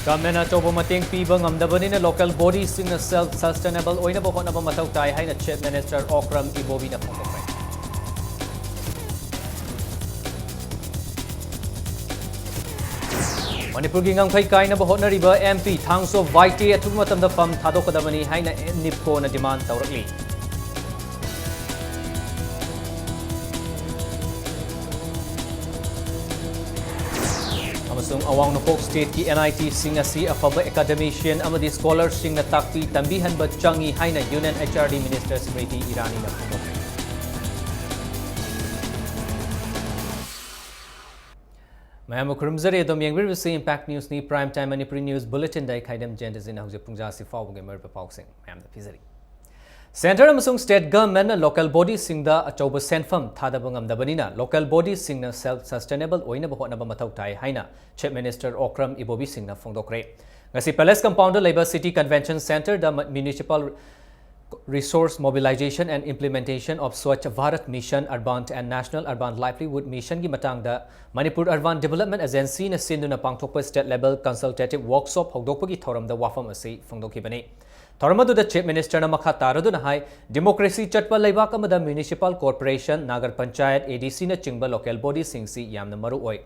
Government achobo mateng piba ngamdabanina local bodies sing self-sustainable oinaba hotnaba mathau tai haina Chief Minister Okram Ibobina phongdokre. Manipur gi ngamkhai kainaba hotnariba MP Thangso Vaite athugma matamda fam thadokadabani haina NIPCO na demand tawrakli. Awang Nopok State ki NIT sing asi afaba academician amadi scholar sing na takpi tambihan ba changi haina Union HRD Minister Smriti Irani na phongdokre. Mayam kurumzare dom yangbir bisi Impact News ni Prime Time Manipuri News Bulletin dai khaidam genders in hause pungja si faw ge mer pausing mayam da pizari. Center amasung state government na local bodies sing da achoba senfam thadaba ngamdabanina local bodies sing na self sustainable oina ba hotnaba mathau tai haina Chief Minister Okram Ibobi sing na phongdokre. Ngasi Palace Compound Labor City Convention Center the Municipal Resource Mobilization and Implementation of Swachh Bharat Mission Urban and National Urban Livelihood Mission gi matang da Manipur Urban Development Agency na sinduna pangthokpa state level consultative workshop hogdokpa gi thoram da wafam asi phongdokhibani. Thoramadu the Chief Minister na makha taradu na hai democracy chatpa laibak amada municipal corporation nagar panchayat ADC na chingba local body singsi yamna maru oi.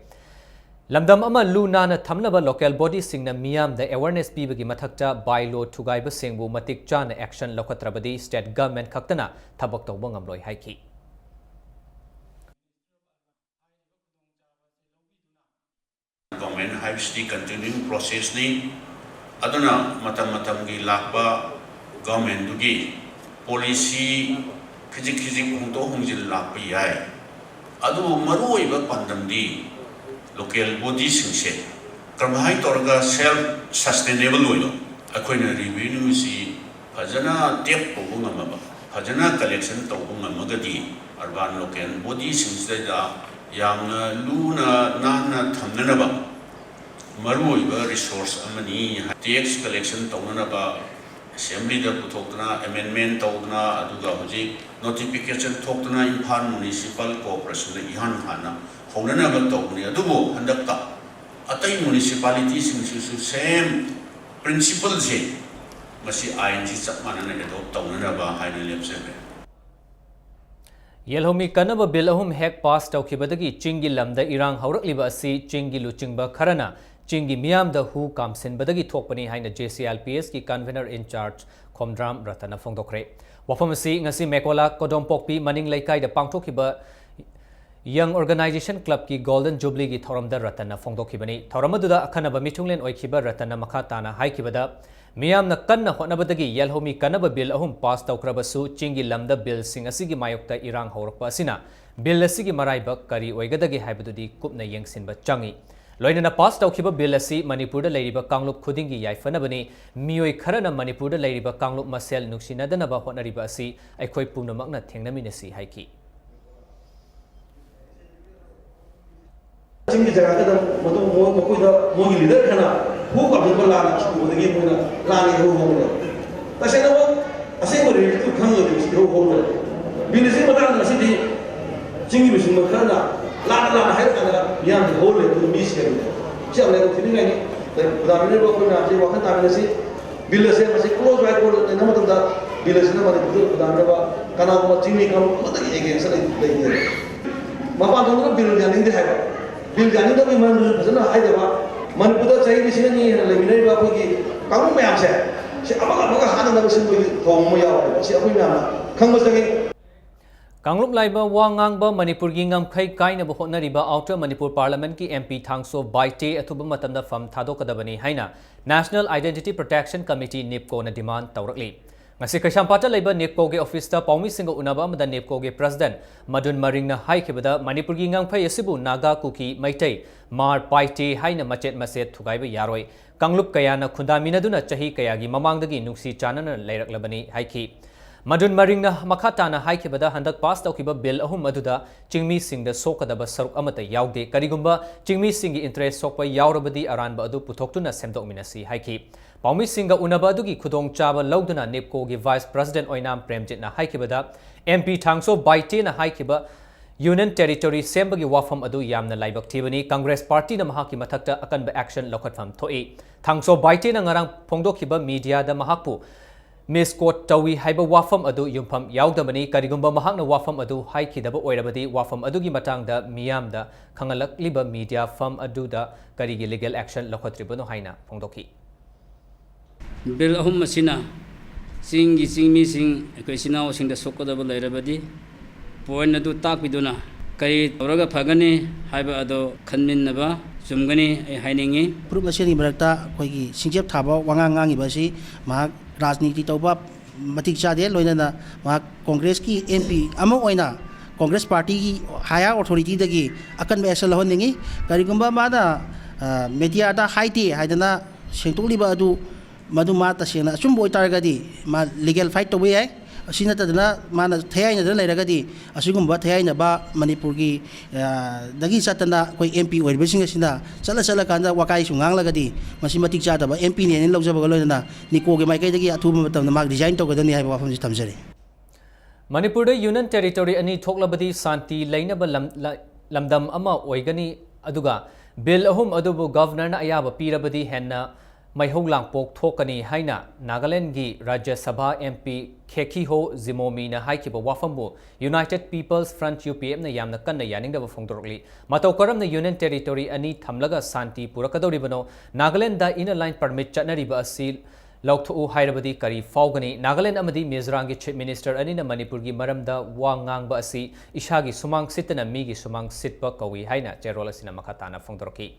Lamdam ama luna na thamnaba local body sing na miyam the awareness pibagi mathakta bylaw thugaiba singbu matik chana action lokhatrabadi state government khaktana thabak tawba ngamloi haiki. Government has the continuing process ni aduna matam gi lakba government dugi policy khijik hongto hongjil lakpa yai adu maru oiba pandam di local bodies singse kramhai torga self sustainable oilo akoina revenue si phajana tep pobu ngamaba phajana collection tobu ngamagadi urban local bodies singse da yamna luna nana thamnanaba maruiba resource amani tax collection tawnanaba assembly da puthokna amendment tawna aduga hoji notification thokna Imphal municipal corporation la ihan hana honanaba tawni adubo handakta atai municipality singsu same principle je masi ING chapmanana adopt tawnanaba haina lepsebe. Yelhomi kanaba bill ahum hek pass tawkhibadagi chingi lamda irang haurakliba asi chingi luchingba kharana chingi miyam da hu kamsin badagi thokpani haina JCLPS ki convener in charge Khomdram Ratana phongdokre. Wafam asi ngasi Mekola Kodompokpi maning laikai da pangthokiba Young Organization Club ki Golden Jubilee ki thoramda Ratana phongdokhibani. Thoramaduda akhanaba mithunglen oikhiba Ratana makhatana haikibada Miyam na kanna hotnabadagi yelhomi kanaba bill ahum pass tawkrabasu chingi lamda bill sing asigi mayokta irang haurakpa asina bill asigi maraiba kari oigadagi haibadudi kupna yengsinba changi loinana pass tawkhiba bill asi Manipur da leiriba kanglup khudingi yaifanabani miyoi kharana Manipur da leiriba kanglup masel nuksinadanaba hotnariba asi aikhoi punamakna thengnaminasi haiki. Chingi jaga kada mato mo da mo leader kana hu ka bin la na chu de gi mo na la ni hu ho na ta se na mo ase mo ri tu khang de si hu ho na bin si ma ta na si di chingi bi sing ma kana la hai kana ya de ho le tu mi se ri cha le ko ni ni da ni ro ko na ji wa kan ta na si bil se ma si close right ko na ma da bil se na ma de da na ba kana ko chingi ka mo da ye ge sa le ni ma pa do bil ya ni de hai Bil jani to man phasana hai deba Manipur da chai bisina ni leminai ba ko gi kamu mayam se abaga hana na bisin ko thong mo yaw se akoi mayam khang ba sangi Kanglup laiba wangang ba Manipur gi ngamkhai kaina ba hotnariba Outer Manipur Parliament ki MP Thangso Vaite athuba matamda fam thadokadabani haina National Identity Protection Committee NIPCO na demand tawrakli. Ngasi Kashampata laiba NIPCO ge office ta paumi singa unaba amada NIPCO ge president Madun Maring na haikibada Manipur gi ngangphai asibu Naga Kuki Maitai Mar Paite haina machet maset thugaiba yaroi Kanglup kaya na khundaminaduna chahi kaya gi mamangdagi nuksi chanana leiraklabani haiki. Madun Maring na makata na haikibada handak pass tawkiba bill ahum aduda chingmi sing da sokadaba saruk amata yaude karigumba chingmi sing gi interest sokpa yaurabadi aranba adu puthoktuna semdokminasi haiki. Paumi Singa unaba adugi khudong chaba lauduna NIPCO gi Vice President Oinam Premjit na haikibada MP Thangso Vaite na haikiba Union Territory sembagi wafam adu yamna laibak thibani Congress Party na mahaki mathakta akanba action lokhatfam thoi thangso baite na ngarang phongdokhiba media da mahakpu misquote tawi haiba wafam adu yumpham yaudabani karigumba mahakna wafam adu haikidaba oirabadi wafam adugi matangda miyamda khangalakliba media firm adu da karigi legal action lokhatribano haina phongdokhi Bill ahum masina singi singmi sing ekosina sing da sokodaba lairabadi point adu takbiduna kai toraga phagani haiba ado khanminnaba sumgani ai hainingi Group asini barakta koigi singjep thaba wangangangi basi mahak rajniti tauba matik chade loinana mahak Congress ki MP amo oina Congress Party ki higher authority dagi akan be action lahonningi karigumba mada media da haiti haidana sengtoliba adu madu mata sena chumbo targadi ma legal fight to we asina tadana mana thayai na lairagadi asigumba thayai na ba Manipur ki dagi satana koi MP oirbesing asina chala kanda wakai sungang lagadi masimatik chata ba MP ne lawjaba galoina niko ge mai kai dagi athu matam na mag design to gadani hai ba fam tamjari Manipur da Union Territory ani thoklabadi santi lainaba lamdam ama oigani aduga bill ahum adubu governor na ayaba pirabadi henna Maihong Langpok Thokani Haina Nagaland gi Rajya Sabha MP Kheki Ho Zimomi na haikiba wafambu United People's Front UPM na yamna kanna yaning da phongdorli matau karam na Union Territory ani thamlaga santi purakadoribano Nagaland da inner line permit chatnariba asil lauthu hairabadi kari faugani Nagaland amadi Mizoram gi Chief Minister ani na Manipur gi maramda wa ngang ba asi ishagi sumang sitna mi gi sumang sitba kawi haina cherol asina makhatana phongdorki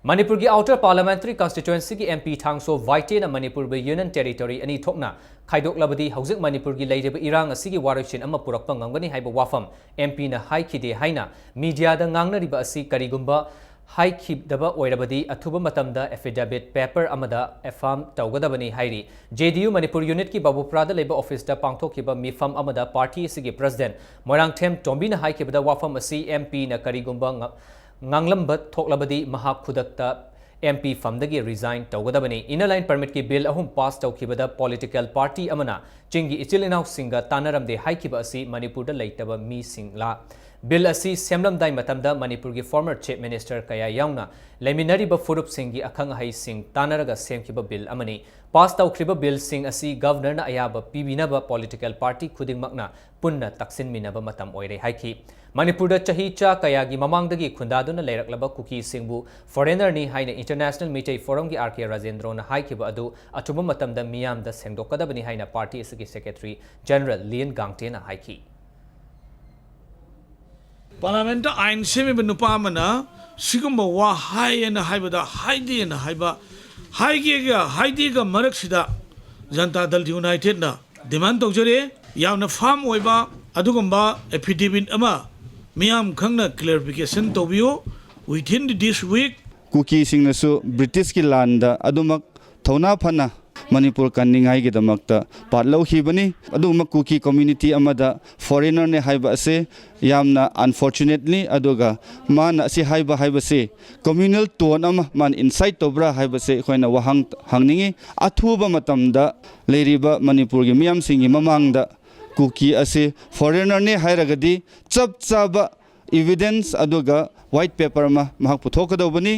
Manipur ki outer parliamentary constituency ki MP thangso vaite na Manipur be Union Territory ani thokna khaidok labadi hauzik Manipur ki leireba irang asigi warishin ama purakpa ngangani haiba wafam MP na haikide haina media da ngangna riba asi karigumba haikidaba oirabadi athuba matamda affidavit paper amada affirm tawgadabani hairi JDU Manipur unit ki Babupra da leba office da pangthokiba mifam amada party asigi president Morangthem Tombi na haikibada wafam asi MP na karigumba Nganglamba thoklabadi mahak khudakta MP famdagi resign tawgadabani inner line permit ki bill ahum pass tawkhibada political party amana chingi ichilinau singa tanaramde haikiba asi Manipur da leitaba mi singla bill asi semlamdai matamda Manipur gi former chief minister kaya yauna leminari ba furup singi akhang hai sing tanaraga semkiba bill amani pass tawkhriba bill sing asi governor na ayaba pibinaba political party khudingmakna punna taksin minaba matam oire haiki Manipur da chahicha kayagi mamangdagi khundaduna leiraklaba kuki singbu foreigner ni haina international meeting forum gi RK Rajendro na haikiba adu athuba matamda miyam da sengdokadabani haina party isigi secretary general Lian Gangte na haiki Parliament ain semi benupa mana sigumba wa hai na haibada haidi na haiba haidi ga marak sida Janata Dal United na demand tawjare yamna farm oiba adugumba affidavit ama Miam Kangna clarification to view within this week. Cookie sing nasu British ki landa adumak thona phana Manipur kaningai gi damakta patlo hibani adumak cookie community amada foreigner ne haiba ase yamna unfortunately aduga man si haiba se communal tone ama man insight tobra haiba se khoina wahang hangningi athuba matamda leiriba Manipur gi miam singi mamangda Cookie ase foreigner ne hairagadi chap chaba evidence aduga white paper ma mahak puthokadobani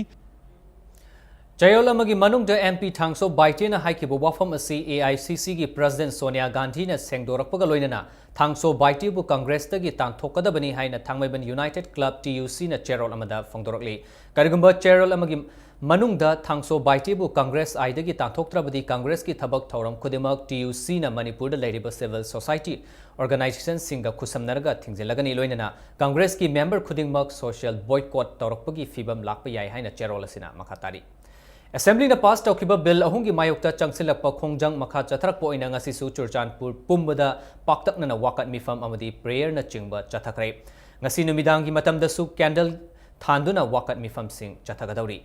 Chayolamagi manungda MP thangso baite na haikiba wafam asi AICC gi president Sonia Gandhi na sengdorakpaga loinana thangso baite bu congress tagi tangthokadabani haina thangmaiban United Club TUC na chairol amada phongdorakli karigumba chairol amagi Manungda thangso baite bu Congress aidagi tangthoktrabadi Congress ki thabak thauram khudimak TUC na Manipur da leiriba civil society organization singa khusamnarga thingjelagani loinana Congress ki member khudingmak social boycott tawrakpagi fibam lakpa yai haina cherol asina makhatari Assembly na pass tawkiba bill ahungi mayukta changsilakpa khongjang makha chatharakpa oina ngasi su Churchanpur pumbada paktakna na wakat mifam amadi prayer na chingba chathakre ngasi numidangi matamda su candle thanduna wakat mifam sing chathagadauri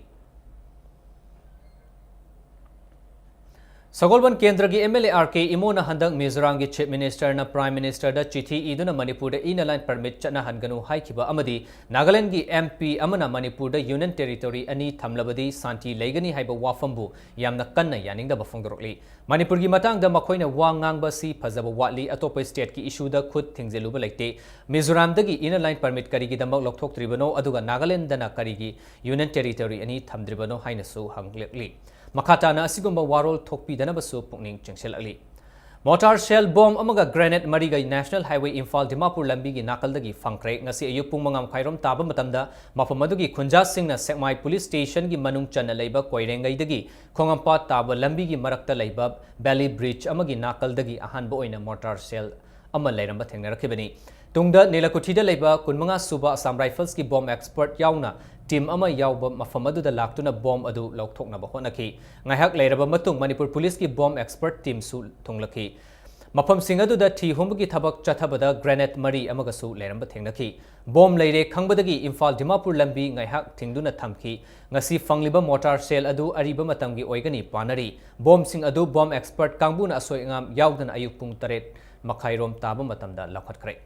Sagolban Kendra gi MLA RK Imona handang Mizoram gi Chief Minister na Prime Minister da chithi iduna Manipur da ina line permit chana hanganu haikiba amadi Nagaland gi MP amana Manipur da Union Territory ani thamlabadi santi leigani haiba wafambu yamna kanna yaningda ba phongdorokli Manipur gi matang da makoina wa ngangba si phajaba watli atopa state ki issue da khud thingjeluba laite Mizoram da gi ina line permit kari gi damak lokthok tribano aduga Nagaland da na kari gi Union Territory ani thamdribano hainasu hanglekli Makatana asigumba warol thokpi dana basu pukning chengselali. Mortar shell bomb amaga granite mariga National Highway Imphal Dimapur lambi gi nakaldagi fangkre ngasi ayuk pung mangam khairom taba matamda mafamadagi Khunja Singna Sekmai Police Station gi manung channa leiba koirengai dagi khongampa taba lambi gi marakta leiba Valley Bridge amagi nakaldagi ahanba oina mortar shell ama leiramba thengnarakibani. Tungda Nelakuthida leiba kunmanga suba Assam Rifles ki bomb expert yauna team ama yauba mafam adu da laktuna bomb adu lokthokna ba honaki ngaihak leiraba matung Manipur Police ki bomb expert team su thonglaki mafam sing adu da thi homgi thabak chathabada granite mari amaga su leiramba thengnaki bomb leire khangbadagi Imphal Dimapur lambi ngaihak thingduna thamki ngasi fangliba mortar shell adu ariba matamgi oigani panari bomb sing adu bomb expert kangbuna asoi ngam yaudana ayuk pung 8 makhairom taba matamda lakhatkre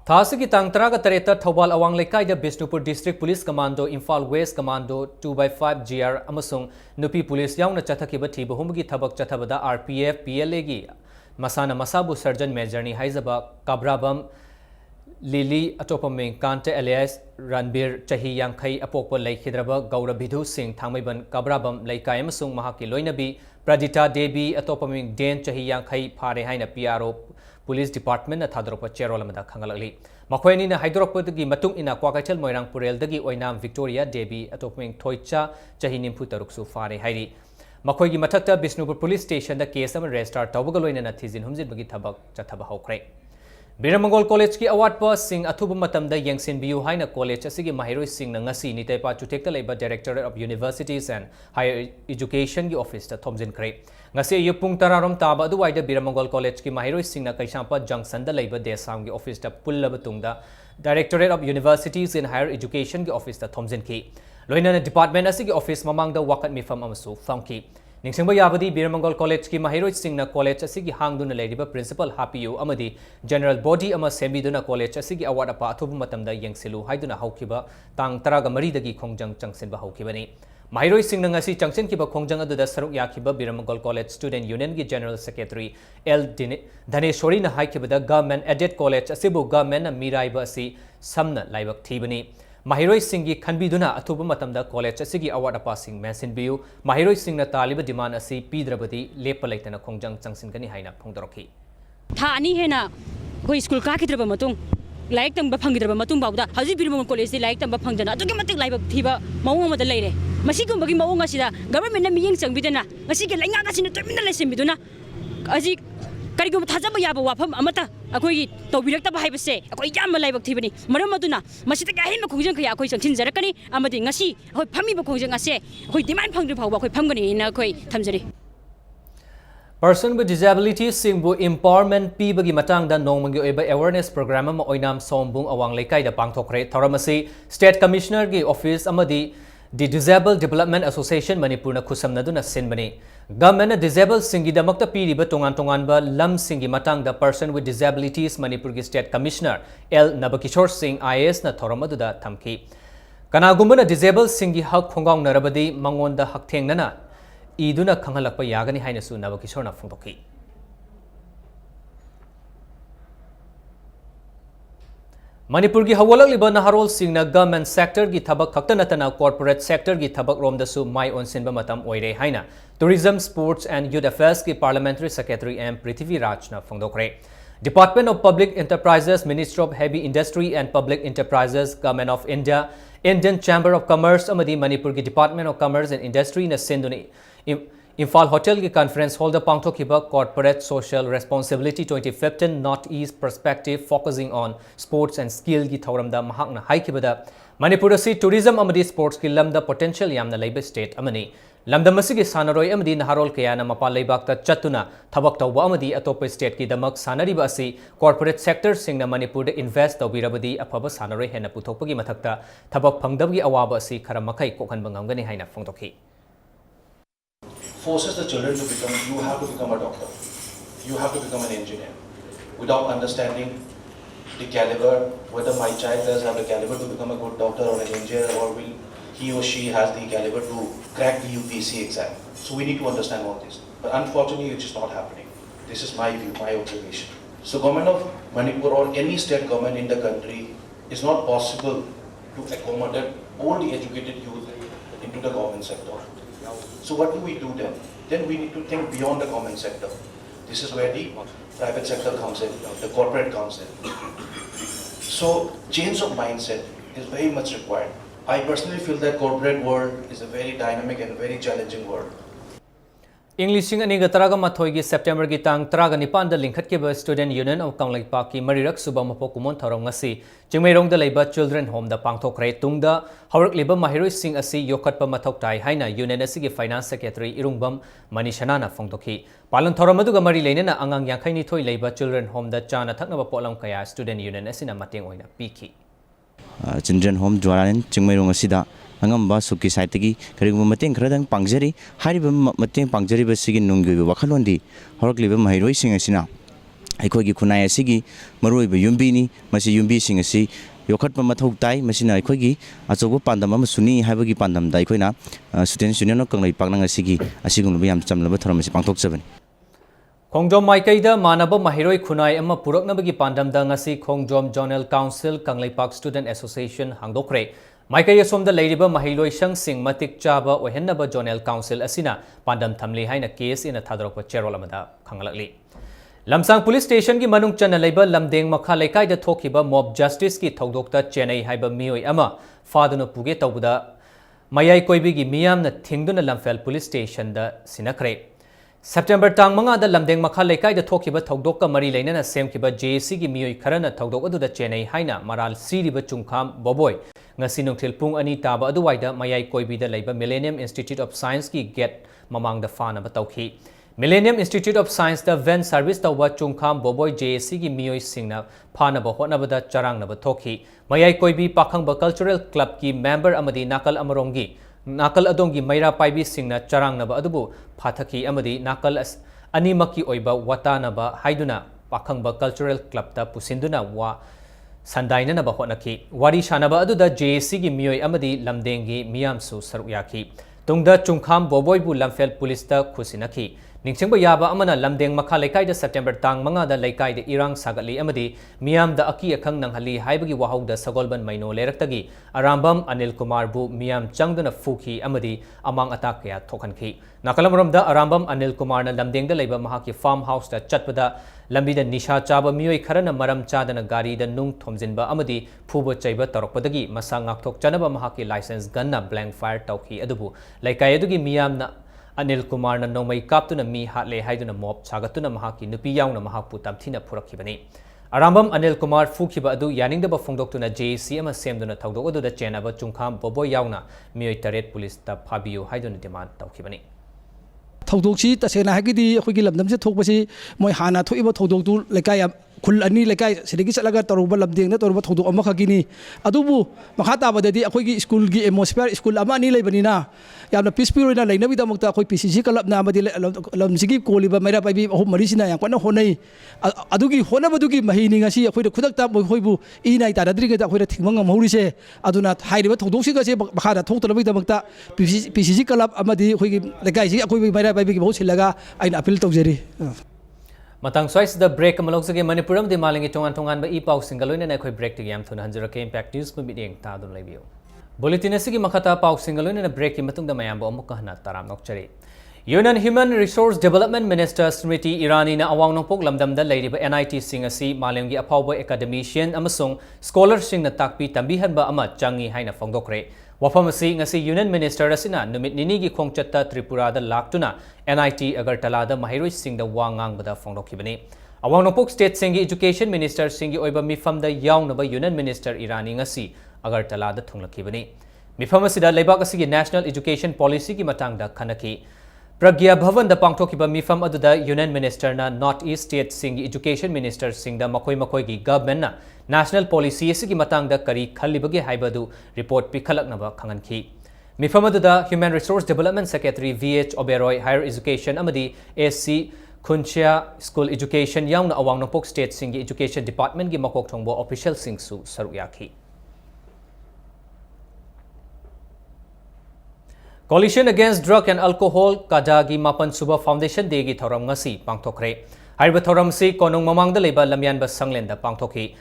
Thasiki Tangtaraga Tareta Thobal Awang Lekai da Bishnupur District Police Commando Imphal West Commando 2x5 GR Amasung Nupi Police Yauna Chathakiba Thiba Humgi Thabak Chathabada RPF PLA gi Masana Masabu Surgeon Major ni Haizaba Kabrabam Lili Atopaming Kante alias Ranbir Chahi Yankai Apokpa Laikhidraba Gaura Bidhu Singh Thangmaiban Kabrabam Laikai Amasung Mahaki Loinabi Pradita Devi Atopaming Den Chahi Yankai Phare Haina PRO Police Department na thadropa cherol amada khangalali makhoini na hydropodagi matung ina kwakaichal moirang purel dagi oinam Victoria Devi atopming thoicha chahi nimpu taruksu fare hairi makhoi gi mathakta Bishnupur Police Station da case ama register tawbagaloina na thizin humjin bagi thabak chathaba hokre Biramangol College ki award pa sing athuba matam da yengsin biu haina college asigi mahiroi sing na ngasi nitaipa chutekta leiba Directorate of Universities and Higher Education gi office ta thomjin kre ngasi yupung tararom taba aduwaida Biramangol College ki mahiroi sing na kaishampa junction da leiba desam gi office ta pullaba tungda Directorate of Universities and Higher Education gi office ta thomjin ki loina department asigi office mamang da wakat mifam amasu fangki Ningsingba yabadi Biramangol College ki mahiroi singna college asigi hangduna leiriba principal hapiyu amadi general body ama sembiduna college asigi award apa athubu matamda yengsilu haiduna haukiba tang taraga maridagi khongjang changsinba haukibani mahiroi singna ngasi changsin kiba khongjang aduda saruk yakiba Biramangol College Student Union gi General Secretary L Dhaneshwari na haikibada government aided college asibu government na miraiba asi samna laibak thibani Mahiroi Singhi Khanbiduna Athuba Matamda College asigi award apa sing mention biu Mahiroi Singh na taliba demand asi pidrabadi lepa laitana khongjang changsin kani haina phongdoroki Tha ani hena hoi school ka kidraba matung laik tamba phangidra matung bawda haji Biramangol College laik tamba phangdana atugi matik laibak thiba mawung amada leire masigumba gi mawung asida government na miyeng changbidana ngasigi lainga gasina terminal lesembiduna aji karigum thajaba yaba wafam amata akoi tawbirakta haibase akoi yam laibak thibani maram aduna masita ka hin khongjang khaya akoi changsin jarakani amadi ngasi akoi phami ba khongjang ase akoi demand phangri phawba akoi phamgani na akoi thamjari Person with disabilities singbu empowerment pibagi matangda nongmangi oiba awareness program ama oinam sombung awang lekai da pangthokre thoramasi State Commissioner gi office amadi The Disabled Development Association Manipur na khusamnaduna sinbani government na disabled singi damakta piriba tongan ba lam singi matangda person with disabilities Manipur gi State Commissioner L Nabakishore Singh IAS na thoramadu thamki kanagumba na disabled singi hak khongong narabadi mangonda hak thengnana iduna khanghalakpa yagani haina su Nabakishore na phongdoki Manipur ki hawalak liba naharol singna government sector ki thabak khakta natana corporate sector ki thabak rom da su mai onsinba matam oire haina Tourism Sports and Youth Affairs ki Parliamentary Secretary M Prithvi Raj na phongdokre Department of Public Enterprises Ministry of Heavy Industry and Public Enterprises Government of India Indian Chamber of Commerce amadi Manipur ki Department of Commerce and Industry na sinduni Imphal Hotel ki conference hall da pangthokiba corporate social responsibility 2015 Northeast perspective focusing on sports and skill gi thoram da mahakna haikibada Manipur si tourism amadi sports ki lamda potential yamna leiba state amani lamdam asigi sanaroi amadi naharol kayana mapal leibakta chatuna thabak tawba amadi atop state ki damak sanariba asi corporate sector singna Manipur da invest tawbirabadi afaba sanaroi hena puthokpagi mathakta thabak phangdabgi awaba asi khara makai kokhanba ngamgani haina phongtokhi. Forces the children to become, you have to become a doctor, you have to become an engineer, without understanding the caliber, whether my child does have the caliber to become a good doctor or an engineer, or will he or she has the caliber to crack the UPSC exam. So we need to understand all this. But unfortunately, it's just not happening. This is my view, my observation. So government of Manipur or any state government in the country is not possible to accommodate all the educated youth into the government sector. So what do we do then? Then we need to think beyond the government sector. This is where the private sector comes in, the corporate comes in. So change of mindset is very much required. I personally feel that corporate world is a very dynamic and very challenging world. English aniga taraga mathoi gi September gi tang taraga nipan da lingkhat ke ba student union of Kanglaipa ki marirak suba mapo kumon tharong ngasi chingmeirong da leiba children home da pangthokre tungda haurak liba mahiroi sing asi yokhat pa mathok tai haina union asi gi finance secretary irungbam manishana na phongtokhi palan thoram adu ga mari leinena angang yankhai ni thoi leiba children home da chana thakna ba polam kaya student union asi na mateng oina pikhi children home jwaran chingmeirong asida angamba suki saitagi karigum mateng khradang pangjari hariba mateng pangjari basigi nunggi wakhalondi horokliba mahiroi sing asina aikoi gi khunai asigi maroi ba yumbi ni masi yumbi sing asi yokhatpa mathok tai masina aikoi gi achobo pandam ama suni haibagi pandam dai koina students union of Kanglai paknang asigi asigum yam chamlaba thoram asi pangthok chabani Khongjom Maikaida Manaba Mahiroi Khunai Emma Puroknabagi Pandam da ngasi Khongjom Zonal Council Kanglaipak Student Association hangdokre Maikai Somda Ladiba Mahiloi Shang Sing Matik Chaba Ohenaba Zonal Council Asina Pandam Thamli Haina case in a Thadropa Cherolamada Kangalakli Lamsang Police Station ki Manung Chana Labor Lamdeng Makalaikai da Tokiba Mob Justice ki Togdokta Chennai Haiba Mioi Ama Faduna Puge Taubuda Mayai Koibigi Miam na Tingduna Lamfel Police Station da Sinakre September tang manga da lamdeng makhal lekai da thokiba thodok ka mari leina na semkiba JC gi mioi kharana thodok adu da Chennai haina maral siriba chungkham boboi ngasi nungthil pung ani taba adu waida mayai koibi da leiba Millennium Institute of Science ki get mamang da fana ba tawkhi Millennium Institute of Science da van service tawba chungkham boboi JC gi mioi singna phana ba hotna ba da charang na ba thokhi mayai koibi pakhang ba cultural club ki member amadi nakal amarongi Nakal Adongi Maira Paibi Singna Charangnaba Adubu Pathaki Amadi Nakal Animaki Oiba Watanaba Haiduna Pakangba Cultural Club Ta Pusinduna Wa Sandaina Bahonaki Wari Shanaba Aduda JC gi Mioi Amadi Lamdengi Miamsu Saruyaki Tungda Chungkham Boboibu Lamfel Police Ta Kusinaki Ningchingba Yaba Amana Lamdeng Makhalekai da September tang manga da Laikai da Irang Sagali Amadi Miam da Aki Akang Nanghali Haibagi Wahau da Sagolban Maino Leraktagi Arambam Anil Kumar Bu Miam Changdana Fuki Amadi Amang Atakya Thokanki Nakalamuram da Arambam Anil Kumar na Lamdeng da Laiba Mahaki farmhouse da Chatpada Lambi da Nisha Chaba Mioi Kharana Maram Chadana Gari da Nung Thomjinba Amadi Phuba Chaiba Tarokpadagi Masa Ngakthok Chanaba Mahaki license ganna blank fire Tauki Adubu Laikai Adugi Miam na Anil Kumar na nomai kaptuna mi hatle haiduna mob sagatuna mahaki nupi yauna mahapu tamthina phurakibani Arambam Anil Kumar fukiba adu yaningdaba phongdoktuna JC ama semduna thaudok adu da chenaba chungkham bobo yauna mioi taret police ta phabiyu haiduna demand tawkibani Thaudokchi tasena hagidi akhoi gi lamdam se thokbasi moi hana thoiba thaudok tu lekai khul ani lekai sidigi chalaga taruba lamdeng na taruba thaudok ama khagini adubu makha tabadadi akhoi gi school gi atmosphere school ama ani leibanina yamna peaceful na leinabi damakta akhoi PCC kalab na amadi lamsigi koliba maira paibi ahum marisina yang kana honai adugi honabadugi mahini ngasi akhoi da khudakta moi hoibu inai taradri ga akhoi da thingmang maurise aduna hairiba thaudok si ga se makha da thokta labi damakta PCC kalab amadi akhoi gi lekai si akhoi maira paibi gi bahut silaga aina appeal tawjeri Matang Sois the break Malokzage Manipuram de Malingi Tongan ba ipau singaloi na khoi break tigam thun hanjurake impact news ko meeting ta dun lebiu Bulletin asigi makata pau singaloi na break matung da mayam ba amuk kahna taram nokchari Union Human Resource Development Minister Smriti Irani na awang nongpok lamdam da leiriba NIT singasi malingi apawba academician amasung scholar sing na takpi tambihan ba ama changi haina phongdokre Wafamasi ngasi Union Minister asina numit ninigi khongchatta Tripura da laktuna NIT Agartala da mahiroi sing da wangang bada phongdokibani awang nongpok state singi education minister singi oiba mifam da yaung na ba Union Minister Irani ngasi Agartala da thunglakibani Mifam asida leibak asigi National Education Policy ki matangda khanaki. Pragya Bhavan da pangthokiba mifam aduda Union Minister na North East State Sing Education Minister Sing da makoi gi government na National Policy asigi matangda kari khallibagi haibadu report pikhalaknaba khanganki. Mifam aduda Human Resource Development Secretary VH Oberoi Higher Education amadi SC Khunchia School Education yauna awang nopok State Sing Education Department gi makok thongbo official sing su saruyaki. Coalition Against Drug and Alcohol Kadagi Mapan Suba Foundation Day gi thoram ngasi pangthokre. Haiba thoram si konong mamangda leba lamyan ba sanglenda pangthokhi.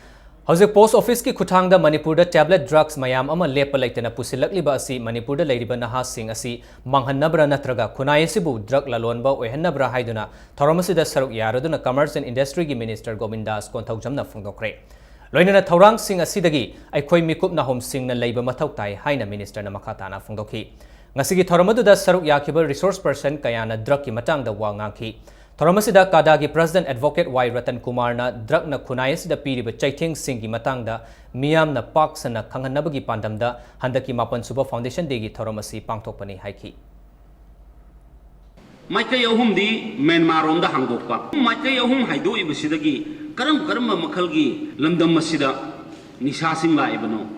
Hauzik Post Office ki khuthangda Manipur da tablet drugs mayam ama lepa laitena pusilakli ba asi Manipur da leiriba naha sing asi manghannabra natraga khunai sibu drug lalonba oihannabra haiduna thoram si da saruk yaraduna Commerce and Industry gi Minister Govindas Konthaujamna phungdokre. Loinana thorang sing asidagi aikhoi mikup na hom sing na leiba mathau tai haina minister na makhatana phungdokhi. Ngasigi thoramadu saruk yakiba resource person kayana drug ki matang da wa ngaki. Thoramasida Kadagi President Advocate Y Ratan Kumar na drug na kunai sida piriba chaithing singi matang da miyam na parks na kanghanabagi pandam da handaki Mapan Suba Foundation degi thoramasi pangthokpani haiki. Maikai ahum di Myanmar romda hangdokpa. Maikai ahum haido ibasidagi karam makhalgi lamdam masida nisasing la ibano.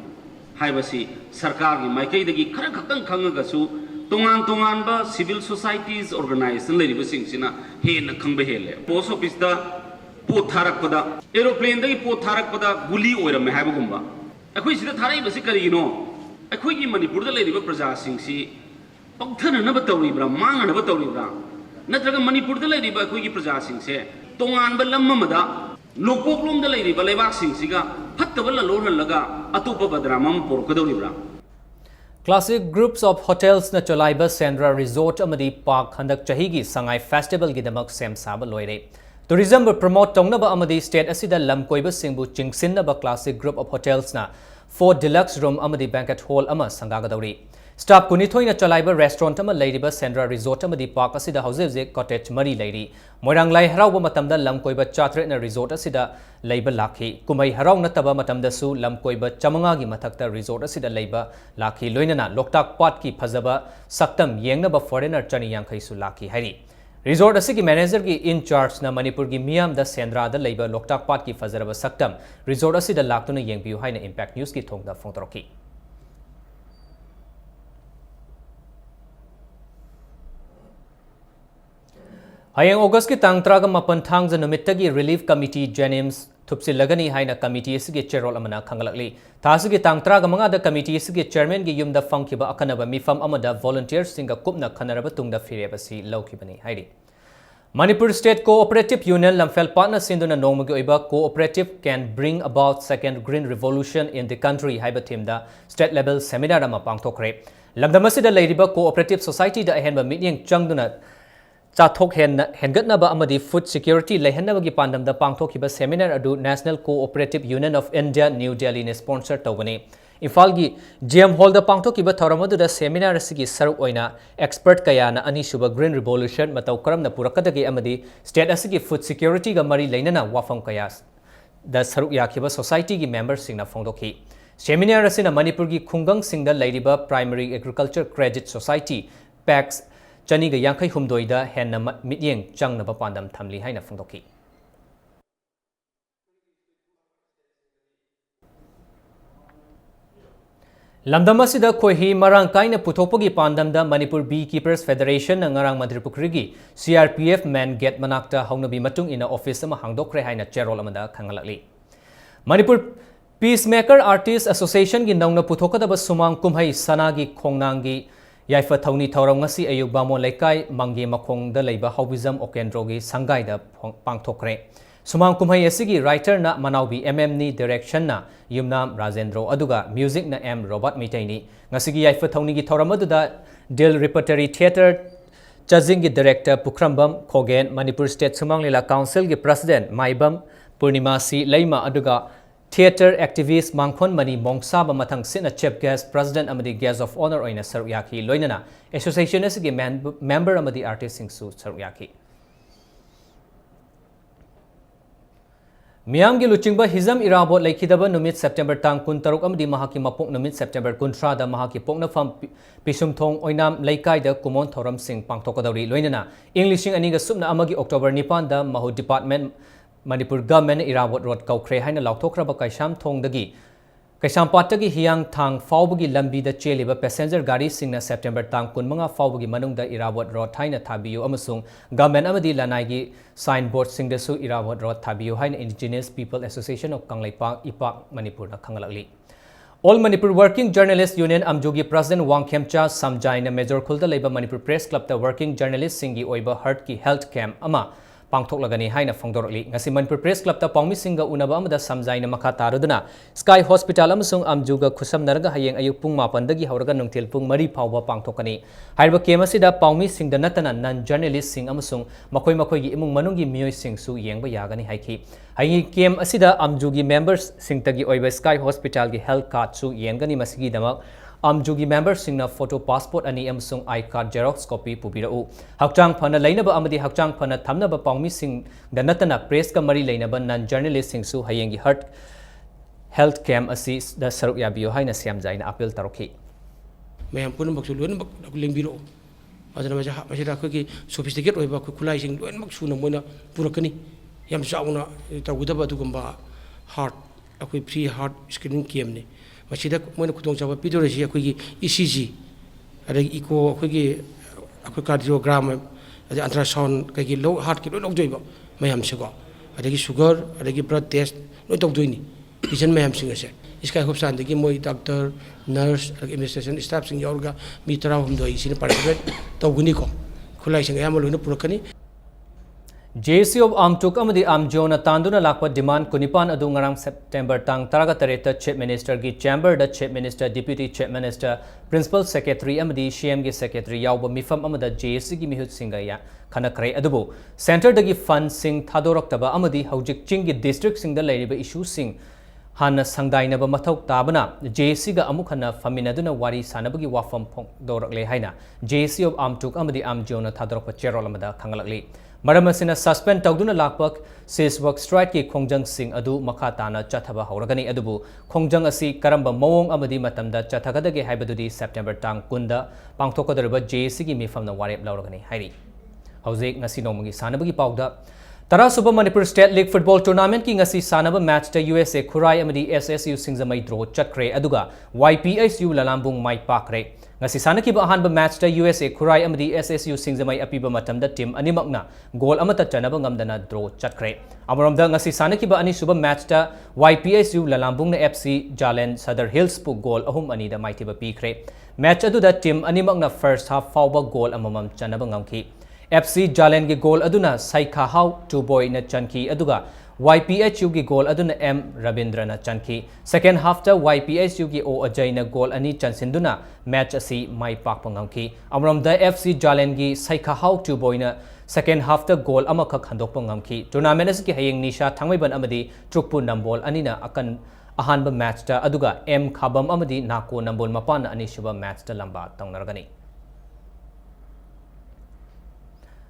Haibasi sarkar gi maikai dagi khara khakang khangagasu tongan ba civil societies organization leriba singsina hena khangba hele post office da pot tharak pada aeroplane dagi pot tharak pada guli oiram haiba gumba akhoi sida tharai basi kari no akhoi gi manipur da leriba praja singsi pagthana na batawribra manga na batawribra natraga manipur da leriba akhoi gi praja singse tongan ba lamma Lokoklom da leriba lebak singsiga phattaba la lorhalaga atopa badramam porkadawribra. Classic groups of hotels na cholaiba Sandra Resort amadi Park handak chahigi Sangai Festival gidamak sem saba loire. Tourism ba promote tongnaba amadi state asida lamkoiba singbu chingsinnaba classic group of hotels na 4 deluxe room amadi banquet hall ama sangagadawri. Staff kunithoi na cholaiba restaurant ama leiriba Sandra Resort amadi Park asida hauze cottage mari leiri. Moirang lai harauba matamda lamkoiba chatre na resort asida leiba lakhi. Kumai harau nataba matamda su lamkoiba chamanga gi mathakta resort asida leiba lakhi loinana Loktak Pat ki phazaba saktam yengnaba foreigner chani yankhai su lakhi hari. Resort asigi manager ki in charge na Manipur gi miyam da Sandra da leiba Loktak Pat ki phazaraba saktam resort asida laktuna yengbiu haina Impact News ki thongda phongtoroki. Hayang August ki tangtraga mapan thangza numittagi Relief Committee Jenims thupsilagani haina committee isigi chairol amana khangalakli thasigi tangtraga manga da committee isigi chairman gi yumda fangkiba akanaba mifam amada volunteers singa kupna khanaraba tungda firebasi laukibani hairi Manipur State Cooperative Union Lamphel partner sinduna nongmagi oiba cooperative can bring about second green revolution in the country haiba themda state level seminar ama pangthokre lamdamasida leiriba cooperative society da ahenba meeting changduna Chathok Hengatnaba Amadi Food Security Lehenabagi Pandam the Pangthokiba Seminar Adu National Cooperative Union of India New Delhi ne sponsor Tawani. Infalgi GM Hall the Pangthokiba Thoramadu the Seminar Sigi Saruk Oina Expert Kayana Anishuba Green Revolution Mataukaram na Purakadagi Amadi State Asigi Food Security Gamari Lainana Wafam Kayas the Saruk Yakiba Society gi members Singna Fongdoki. Seminar Asina Manipurgi Kungang Singda Ladiba Primary Agriculture Credit Society PACS Chaniga Yankai Humdoida Henna Mityeng Chang Nabapandam Tamli Haina Fundoki. Lamdamasida Kohi Marang Kaina Putopogi Pandam da Manipur Beekeepers Federation Ngarang Madripukrigi CRPF Man Get Manakta Hongnabi Matung in a office ama Hangdokre Haina Cherol Amada Kangalakli. Manipur Peacemaker Artists Association gi Nongna Putokada Sumang Kumhai Sanagi Kongnangi Yaifa Thoni Thauram ngasi ayuk bamo laikai mangge makhong da leiba hobism okendrogi sangai da pangthokre Sumang kumhai asigi writer na manaubi ni direction na Yumnam Rajendro aduga music na M Robert Mitaini ngasigi Yaifa Thoni gi thauram aduda Dil Repertory Theatre Chajing gi director Pukrambam Khogen Manipur State Sumang Lila Council gi president Maibam Purnimasi Leima aduga Theatre activist Mangkhon Mani Mongsaba Mathang Sina Chief Guest President Amadi Guest of Honor Oina Saruyaki Loinana Association Asigi member Amadi Artist Singsu Saruyaki मियाम की लुचिंग Hijam इराबोट लेखिदब नुमित September तांग कुन तरुक अमदी महाकी मपोक नुमित September कुंथ्रादा महाकी पोकनफम पिसुमथोंग ओइनाम लेकाइदा कुमोन थौरम Singh पांगथोकदौरी लोइनना इंग लिसिंग अनिगा Subna अमगी October 9 दा महू department Manipur government Irabot road कौख्रे हाइना लाउथोख्रब कैसाम थोंगदगी कैसामपाटगी हियांग थांग फाउबगी लंबीदा चेलिबा पैसेंजर गाड़ी सिंगना सेप्टेम्बर तांग कुनमंगा फाउबगी मनुंगदा इराबोट रोड हाइना थाबियो अमसुंग गवर्नमेंट अमदी लनाइगी साइन बोर्ड सिंगदसु इराबोट रोड थाबियो हाइना indigenous people association of Kangleipak IPAK Manipur ना खंगलगली all Manipur working journalist union अमजुगी प्रेसिडेंट वांगखेमचा समजाइना मेजर खुलदा लेबा मणिपुर प्रेस क्लब दा वर्किंग जर्नलिस्ट सिंगी ओइबा हर्ट की हेल्थ कैंप अमा पांगथोकलगनी हाइना फोंदोरली ngasi manipur press club ta pawmi singa unaba amada samjaina makha taruduna sky hospital amasung amjuga khusamnarga hayeng ayuk pung 8 dagi hauraga nungthil pung 3 phawba pangthokani haiba kemasida pawmi singda natana non journalist sing amasung makoi gi imung manungi miyoi sing su yengba yagani haiki hayi kem asida amjugi members singtagi oiba sky hospital gi health card su yengani masigi damak amjugi members singna photo passport ani amsung I card xerox copy pubirau hakchang phana leinaba amadi hakchang phana thamnaba pawmi sing da natana press ka mari leinaba non journalist sing su hayengi health camp asi da saruk yabiyo haina siamjaina appeal tarokhi mayam punam baksu luan bak lengbiro adana majida ko ki sophisticated oiba ko khulai sing luan bak suna moina purakani yam chauna tawudaba dugumba heart akoi free heart screening camp ne masida moina khutong chawa pidoresi akoi gi ECG adagi eco akoi gi akoi cardiogram adagi ultrasound kai gi low heart ki low doiba mayam se ko adagi sugar adagi blood test loi tawdoini kisan mayam sing ase iskai hopsan dagi moi doctor nurse adagi administration staff sing yaurga mi tara humdoi sine participate tawguni ko khulai sing ayam loina purakani JC of Amtuk amadi Amjona Tanduna lakpa demand kunipan adu ngarang September tang taraga tareta Chief Minister gi Chamber da Chief Minister Deputy Chief Minister Principal Secretary amadi CM gi Secretary yawba mifam amada JC gi mihut singaya khanakrai adubu Center dagi fund sing thadoroktaba amadi haujik ching gi district sing da lairiba issue sing hana sangdainaba mathok tabana JC ga amuk hana faminaduna wari sanabagi wafam dorakle haina JC of Amtuk amadi Amjona thadorokpa cherol amada khangalakli Maramasina suspend tawduna lakpak sis work strike ki khongjang sing adu makha tana chathaba hauragani adubu khongjang asi karamba mawong amadi matamda chathagadage haibadudi September tang kunda pangthokadarba JC gi mifamna warep lauragani hairi hauzik ngasi nomagi sanabagi pawda Tara Super Manipur State League Football Tournament ki ngasi sanaba match ta USA Khurai amadi SSU Singzamai draw chakre aduga YPSU Lalambung mai pakre ngasi sanaki ba ahanba match ta USA Khurai amadi SSU Singzamai apiba matamda team animakna goal amata chanaba ngamdana draw chakre amromda ngasi sanaki ba ani suba match ta YPSU Lalambung na FC Jalen Sadar Hills pu goal ahum ani da maitiba pikre match adu da team animakna first half fawba goal amamam chanaba ngamki FC Jalen gi goal aduna Saikha Hau 2 boy na chanki aduga YPHU gi goal aduna M Rabindra na chanki second half ta YPHU gi O Ajay na goal ani chansinduna match asi mai pak pangamki amram da FC Jalen gi Saikha Hau 2 boy na second half ta goal amakak handok pangamki tournament as ki hayeng nisha thangmaiban amadi trukpu nambol anina akan ahanba match ta aduga M Khabam amadi Nako nambol mapana ani shuba match ta lamba tawnargani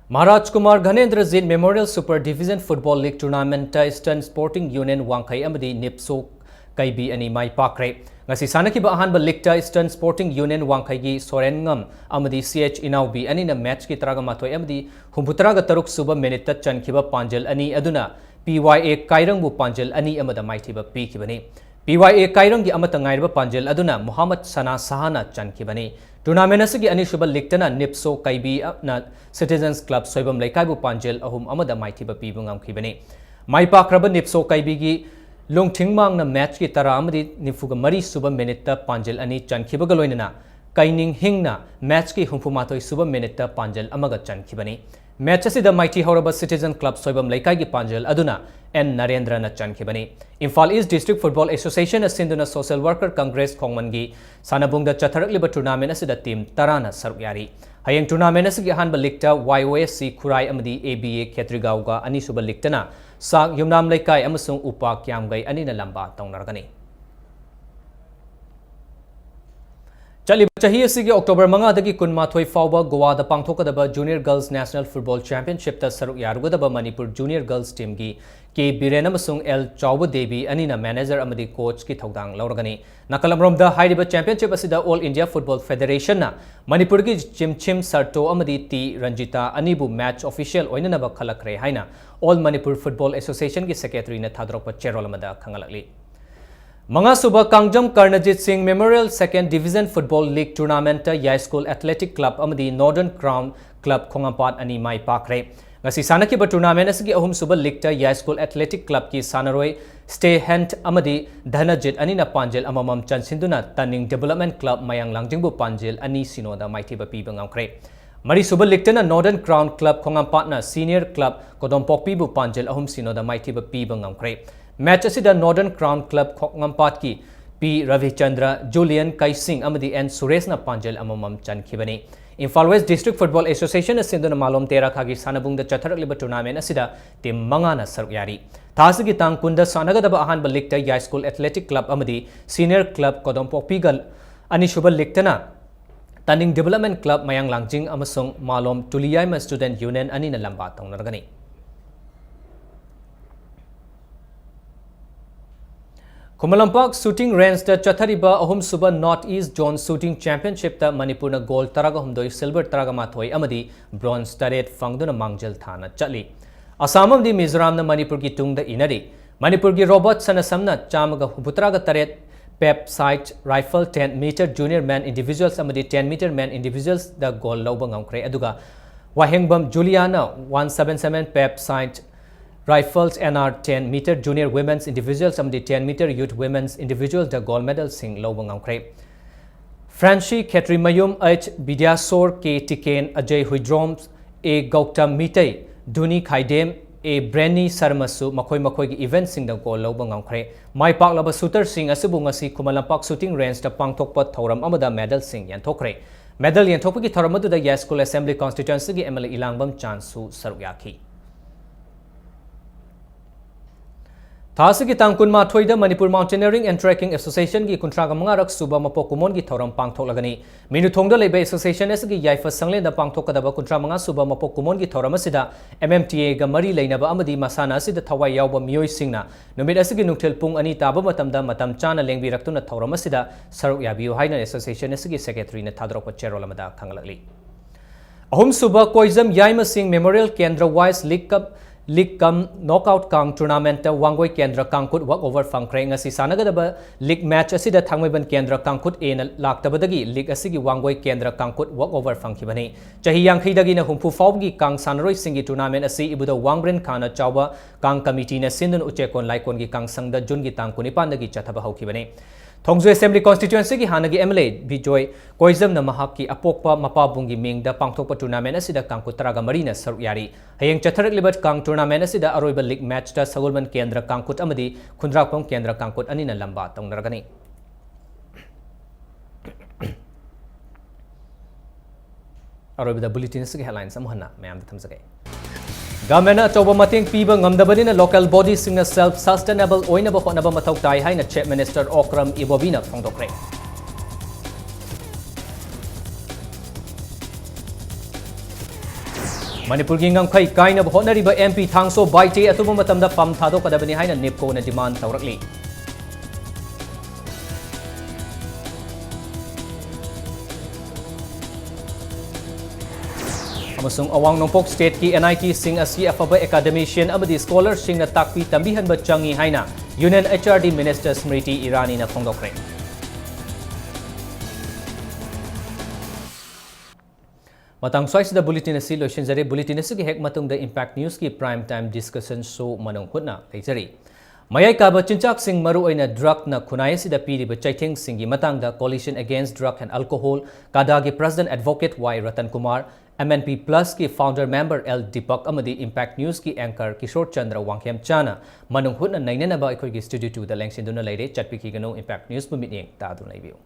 Maharaj Kumar Ghanendra Memorial Super Division Football League Tournament Eastern Sporting Union Wangkai amadi Nipso Kaibi ani mai pakre ngasi sanaki ba ahanba League Eastern Sporting Union Wangkai gi Soren Ngam amadi CH Inaubi ani na match ki taraga mathoi amadi humputraga taruk suba minute ta chankhiba panjal ani aduna PYA Kairangbu panjal ani amada maithiba pikibani PYA Kairang gi amata ngairba panjal aduna Muhammad Sana Sahana chankhibani Tournament asigi ani shuba liktana Nipso Kaibi na Citizens Club soibam laikaibu panjel ahum amada maithiba pibu ngamkhibani mai pakraba Nipso Kaibi gi lungthingmang na match ki tara amadi nifuga mari suba minute ta panjel ani chankhibaga loinana kaining hingna match ki humpumatoi suba minute ta panjel amaga chankhibani match asida mighty horaba Citizen Club soibam laikai gi panjel aduna N Narendra na chankhibani Imphal East District Football Association asinduna Social Worker Congress khongmangi sanabungda chatharakliba tournament asida team tarana saruk yari hayeng tournament asigi hanba likta YOSC Khurai amadi ABA Khetrigauga ani suba liktana sak yumnam laikai amasung upa kyamgai ani na lamba tawnargani Chalib chahi asigi October manga dagi kunmathoi fawba Goa da pangthokadaba Junior Girls National Football Championship ta saruk yarugadaba Manipur Junior Girls team gi K Biren amasung L Chawba Devi anina manager amadi coach ki thodang lauragani nakalamrom da hairiba championship asida All India Football Federation na Manipur gi chimchim sarto amadi T Ranjita anibu match official oinanaba khalakre haina All Manipur Football Association ki secretary na thadrokpa cherol amada khangalakli Manga suba Kangjam Karnajit Singh Memorial Second Division Football League Tournament Yai School Athletic Club amadi Northern Crown Club Khongampat ani mai pakre ngasi sanaki ba tournament asigi ahum suba league ta Yai School Athletic Club ki sanaroi Stay Hand amadi Dhanajit ani na panjel amamam chansinduna Taning Development Club mayang langjingbu panjel ani sinoda maithiba piba ngamkre Mari suba league ta Northern Crown Club Khongampat na Senior Club Kodompokpi bu panjel ahum sinoda maithiba piba ngamkre Match asida Northern Crown Club Khongampat ki P Ravichandra Julian Kaising amadi N Suresh na panjel amamam chankhibani Imphal West District Football Association asinduna malom tera khagi sanabung da chatharak liba tournament asida team manga na saruk yari thasigi tang kunda sanagadaba ahanba league ta Yai School Athletic Club amadi Senior Club Kodompokpigal ani suba league ta na Taning Development Club mayang langjing amasung malom Tuliyai Student Union ani na lamba taunargani Kumalampak shooting range da chathariba ahum suba North East Zone Shooting Championship ta Manipur na gold taraga humdoi silver taraga mathoi amadi bronze taret fangduna mangjal thana chali Assam amdi Mizoram na Manipur ki tungda inari Manipur ki Robert Sanasamna chamaga hubutraga taret pep sight rifle 10 meter junior man individuals amadi 10 meter man individuals da gold lawba ngamkre aduga Wahengbam Juliana 177 pep sight Rifles NR 10 meter junior women's individuals amdi 10 meter youth women's individuals the gold medal sing lobang angkre Franchi Ketri Mayum H Bidyasor K Tiken Ajay Huidroms A Gautam Mitay Duni Khaidem A Brenny Sarmasu makoi gi event sing the gold lobang angkre mai pak laba shooter sing asibu ngasi Kumalampak shooting range ta pangthokpa thoram amada medal sing yanthokre medal yanthokpa ki thoram adu da Yai School Assembly constituency gi MLA Ilangbam Chansu saruyaki Thasigi tangkun ma thoida Manipur Mountaineering and Trekking Association gi kuntraga mangarak suba mapokumon gi thoram pangthoklagani minu thongda lebe association asigi yaifa sangle da pangthokadaba kuntra manga suba mapokumon gi thoram asida MMTA ga mari leinaba amadi masana asida thawai yawba miyoi singna numit asigi nungthel pung ani taba matamda matam chana lengbi raktuna thoram asida saruk yabiu haina association asigi secretary na thadrokpa cherol amada khangalakli ahum suba koizam yaima sing memorial kendra wise League Kam Knockout Kang Tournament Wangoi Kendra Kangkut Walkover Fangkre ngasi sanagadaba League match asida Thangmaiban Kendra Kangkut A na laktabadagi League asigi Wangoi Kendra Kangkut Walkover Fangkibani Chahi Yankhidagi na humpu fawgi Kang Sanroi Singi Tournament asi ibuda Wangbren Khana Chawba Kang Committee na Sindun Uchekon Laikon gi Kang Sangda Jungi Tangkunipandagi chathaba haukibani Thongju Assembly constituency ki hanagi MLA Bijoy Koizam na mahaki apokpa mapabungi mingda pangthokpa tournament asida Kangkut taraga marina saruk yari hayeng chatharak libat Kang tournament asida aroiba league match ta Sagulban Kendra Kangkut amadi Khundrakpong Kendra Kangkut anina lamba taunaragani aroiba da bulletin asigi headlines amhana mayam thamsagai Government achauba mating piba ngamdabadina local bodies singna self sustainable oinaba hotnaba mathau tai haina Chief Minister Okram Ibobina phongdokre Manipur gi ngamkhai kaina hotnariba MP Thangso Baite atuba matamda pam thadokadabani haina NIPCO na demand tawrakli Amasung awang nongpok state ki NIT sing asi afaba academician amadi scholar sing na takpi tambihan ba changi haina Union HRD Minister Smriti Irani na phongdokre Matang swais da bulletin asi lotion jare bulletin asi ki hek matung da impact news ki prime time discussion show manung khutna leijari Mayai kaba chinchak sing maru oina drug na khunai sida piriba chaitheng singi matang da coalition against drug and alcohol kada gi president advocate Y Ratan Kumar MNP Plus ki founder member L Deepak amadi Impact News ki anchor Kishore Chandra Wangkhem Chana manung hutna nainana ba ekhoi ki studio 2 da lengsinduna leire chatpi ki gano Impact News bu mitning ta du naibiu